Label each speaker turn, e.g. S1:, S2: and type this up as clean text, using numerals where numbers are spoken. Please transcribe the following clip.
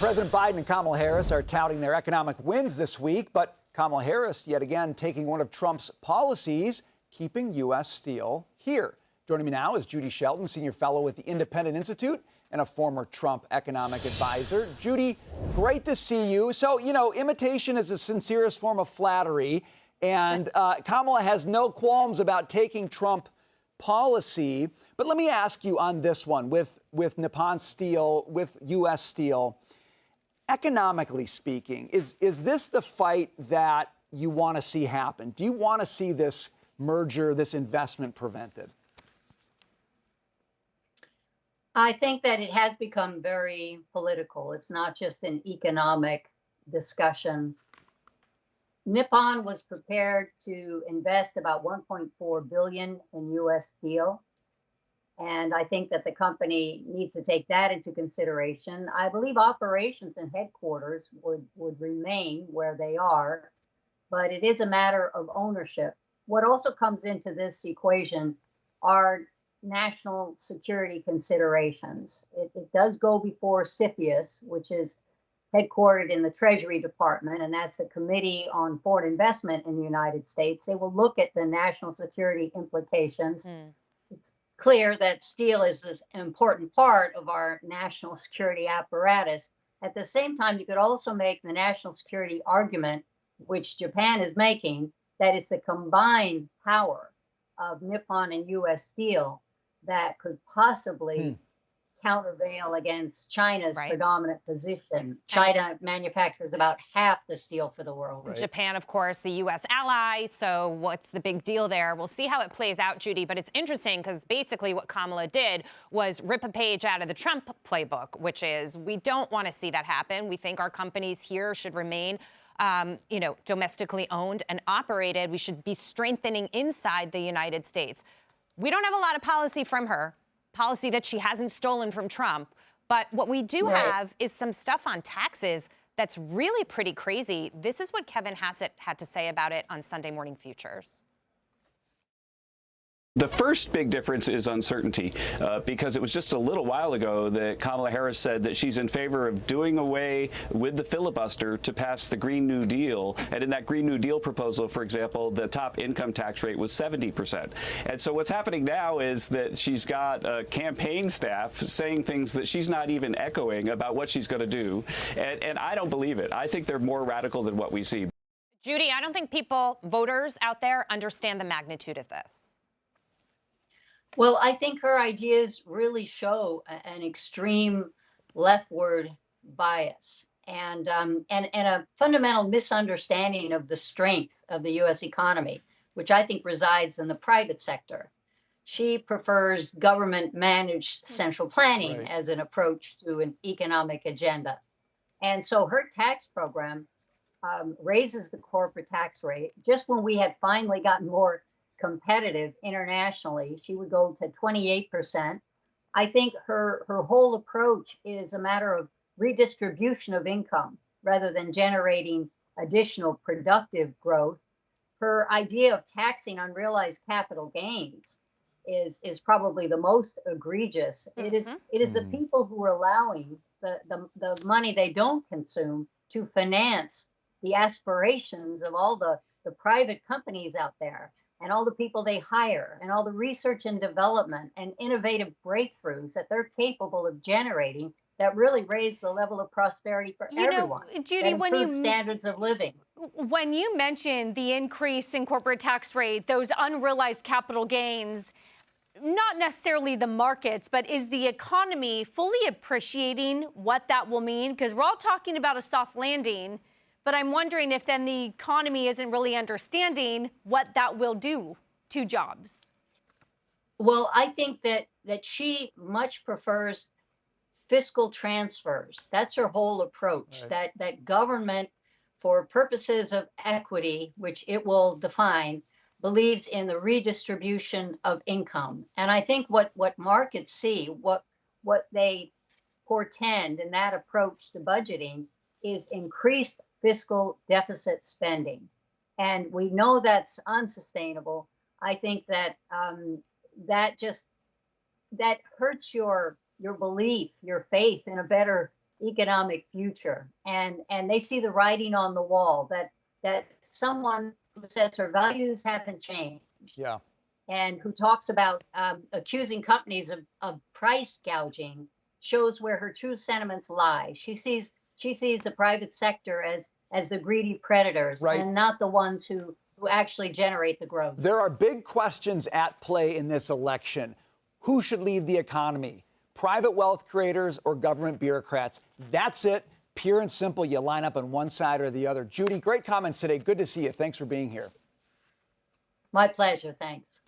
S1: President Biden and Kamala Harris are touting their economic wins this week, but Kamala Harris yet again taking one of Trump's policies, keeping U.S. steel here. Joining me now is Judy Shelton, senior fellow with the Independent Institute and a former Trump economic advisor. Judy, great to see you. So, imitation is the sincerest form of flattery, and Kamala has no qualms about taking Trump policy. But let me ask you on this one with Nippon Steel, with U.S. Steel. Economically speaking, is this the fight that you want to see happen? Do you want to see this merger, this investment prevented?
S2: I think that it has become very political. It's not just an economic discussion. Nippon was prepared to invest about $1.4 billion in U.S. Steel. And I think that the company needs to take that into consideration. I believe operations and headquarters would remain where they are, but it is a matter of ownership. What also comes into this equation are national security considerations. It does go before CFIUS, which is headquartered in the Treasury Department, and that's the Committee on Foreign Investment in the United States. They will look at the national security implications. It's clear that steel is this important part of our national security apparatus. At the same time, you could also make the national security argument, which Japan is making, that it's the combined power of Nippon and U.S. Steel that could possibly countervail against China's predominant position. China manufactures about half the steel for the world.
S3: Right. Japan, of course, the U.S. ally. So what's the big deal there? We'll see how it plays out, Judy. But it's interesting because basically what Kamala did was rip a page out of the Trump playbook, which is we don't want to see that happen. We think our companies here should remain domestically owned and operated. We should be strengthening inside the United States. We don't have a lot of policy from her. Policy that she hasn't stolen from Trump. But what we do have is some stuff on taxes that's really pretty crazy. This is what Kevin Hassett had to say about it on Sunday Morning Futures.
S4: The first big difference is uncertainty, because it was just a little while ago that Kamala Harris said that she's in favor of doing away with the filibuster to pass the Green New Deal. And in that Green New Deal proposal, for example, the top income tax rate was 70%. And so what's happening now is that she's got a campaign staff saying things that she's not even echoing about what she's going to do. And I don't believe it. I think they're more radical than what we see.
S3: Judy, I don't think voters out there understand the magnitude of this.
S2: Well, I think her ideas really show an extreme leftward bias and a fundamental misunderstanding of the strength of the U.S. economy, which I think resides in the private sector. She prefers government-managed central planning as an approach to an economic agenda. And so her tax program raises the corporate tax rate just when we had finally gotten more competitive internationally. She would go to 28%. I think her whole approach is a matter of redistribution of income rather than generating additional productive growth. Her idea of taxing unrealized capital gains is probably the most egregious. It is the people who are allowing the money they don't consume to finance the aspirations of all the private companies out there, and all the people they hire, and all the research and development and innovative breakthroughs that they're capable of generating that really raise the level of prosperity for everyone.
S3: Judy,
S2: when you standards of living.
S5: When you mentioned the increase in corporate tax rate, those unrealized capital gains, not necessarily the markets, but is the economy fully appreciating what that will mean? Because we're all talking about a soft landing, but I'm wondering if then the economy isn't really understanding what that will do to jobs.
S2: Well, I think that she much prefers fiscal transfers. That's her whole approach, that government, for purposes of equity, which it will define, believes in the redistribution of income. And I think what markets see, what they portend in that approach to budgeting is increased fiscal deficit spending. And we know that's unsustainable. I think that that hurts your belief, your faith in a better economic future, and they see the writing on the wall that someone who says her values haven't changed,
S1: Yeah.
S2: and who talks about accusing companies of price gouging shows where her true sentiments lie. She sees the private sector as the greedy predators,
S1: Right.
S2: and not the ones who actually generate the growth.
S1: There are big questions at play in this election. Who should lead the economy? Private wealth creators or government bureaucrats? That's it. Pure and simple. You line up on one side or the other. Judy, great comments today. Good to see you. Thanks for being here.
S2: My pleasure. Thanks.